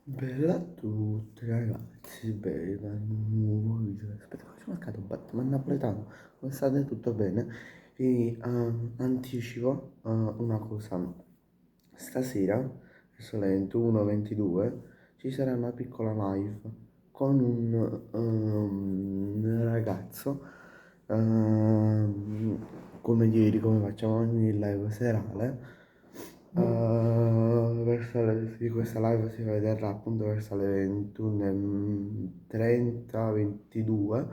Bella a tutti ragazzi, bella, un nuovo video. Aspetta, faccio marcato un Batman napoletano. Come state? Tutto bene? Vi anticipo una cosa. Stasera, verso le 21-22, ci sarà una piccola live con un ragazzo. Come ieri, come facciamo ogni live serale. Di questa live si vedrà appunto verso le 21:30, 22.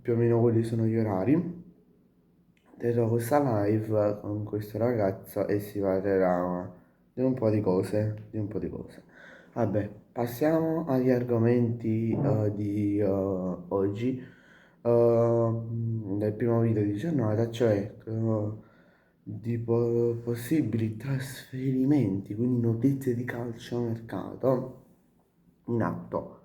Più o meno quelli sono gli orari. Terrò questa live con questo ragazzo e si parlerà di un po' di cose, di un po' di cose. Vabbè, passiamo agli argomenti di oggi, del primo video di giornata, cioè di possibili trasferimenti, quindi notizie di calciomercato in atto.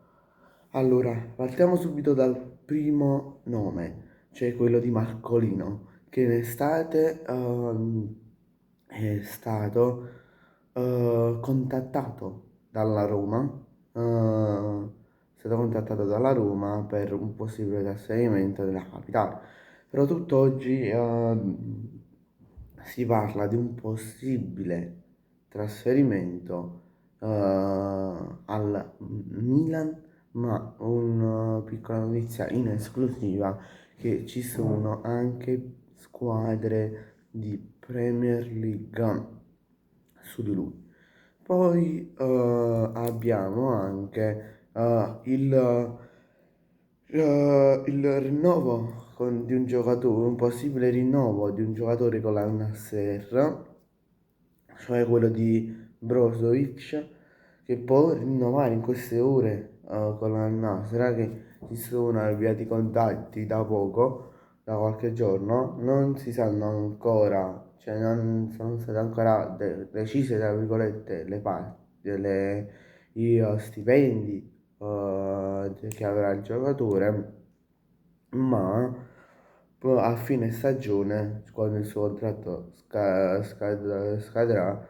Allora, partiamo subito dal primo nome, cioè quello di Marcolino, che in estate è stato contattato dalla Roma, è stato contattato dalla Roma per un possibile trasferimento della capitale. Però tutt'oggi si parla di un possibile trasferimento al Milan, ma una piccola notizia in esclusiva che ci sono anche squadre di Premier League su di lui. Poi abbiamo anche il rinnovo di un giocatore, un possibile rinnovo di un giocatore con la Nasser, cioè quello di Brozovic, che può rinnovare in queste ore con la Nasser, che ci sono avviati i contatti da poco, da qualche giorno, non si sanno ancora, cioè non sono state ancora decise, tra virgolette, le parti, i stipendi che avrà il giocatore, ma a fine stagione, quando il suo contratto scadrà,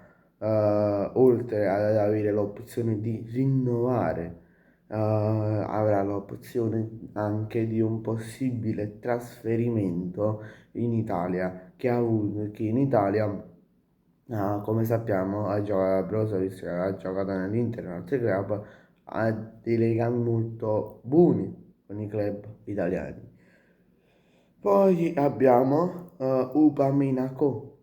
oltre ad avere l'opzione di rinnovare, avrà l'opzione anche di un possibile trasferimento in Italia, che in Italia, come sappiamo, Brozovic ha giocato nell'Inter e in altri club, ha dei legami molto buoni con i club italiani. Poi abbiamo Upamenaco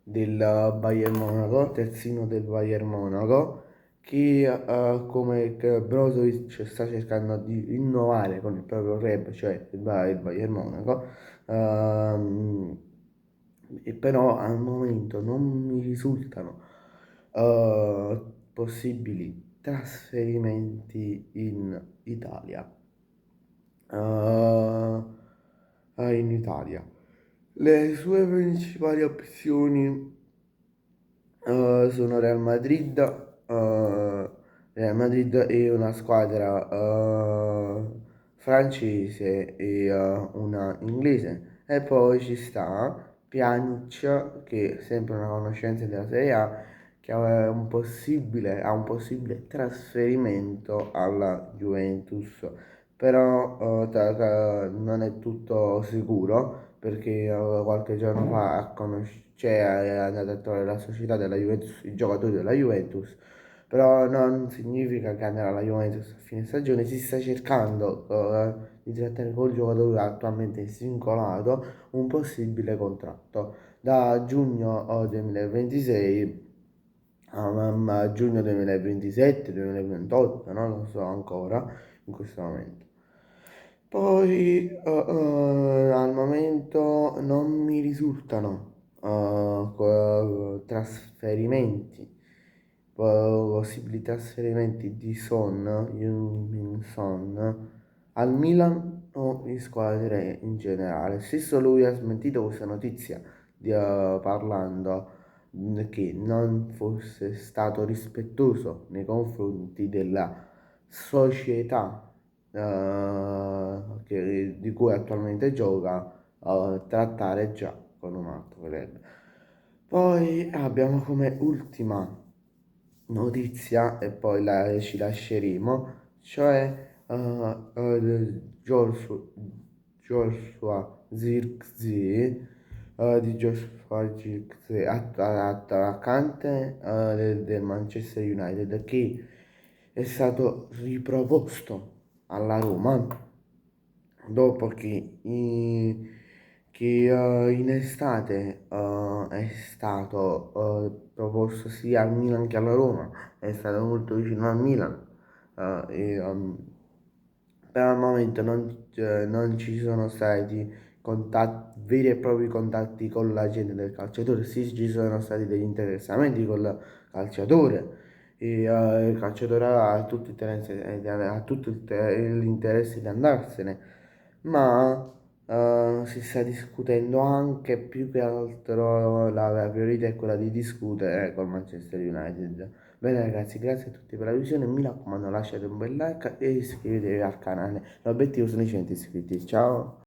del Bayern Monaco, terzino del Bayern Monaco, che come Brozovic sta cercando di rinnovare con il proprio club, cioè il Bayern Monaco, ehm, e però al momento non mi risultano eh, possibili trasferimenti in Italia. eh, in Italia. Le sue principali opzioni sono Real Madrid è una squadra francese e una inglese. E poi ci sta Pjanic, che è sempre una conoscenza della Serie A, che ha un possibile trasferimento alla Juventus. Però non è tutto sicuro perché qualche giorno fa cioè, è andato a trovare la società della Juventus, i giocatori della Juventus, però non significa che andrà alla Juventus a fine stagione, si sta cercando di trattare col giocatore attualmente svincolato un possibile contratto da giugno 2026 a giugno 2027-2028, non lo so ancora in questo momento. Poi al momento non mi risultano trasferimenti, possibili trasferimenti di Son, Heung-min Son, al Milan o in squadre in generale. Stesso lui ha smentito questa notizia parlando che non fosse stato rispettoso nei confronti della società di cui attualmente gioca, trattare già con un altro club. Poi abbiamo come ultima notizia e poi ci lasceremo, cioè Joshua Zirkzee, di Joshua Zirkzee, attaccante del Manchester United, che è stato riproposto alla Roma dopo che in estate è stato proposto sia al Milan che alla Roma, è stato molto vicino al Milan, però al momento non ci sono stati veri e propri contatti con la gente del calciatore, sì ci sono stati degli interessamenti col calciatore e il calciatore ha tutto l'interesse di andarsene, ma si sta discutendo anche più che altro, la priorità è quella di discutere col Manchester United. Bene ragazzi, grazie a tutti per la visione, mi raccomando lasciate un bel like e iscrivetevi al canale, l'obiettivo sono i 100 iscritti, ciao!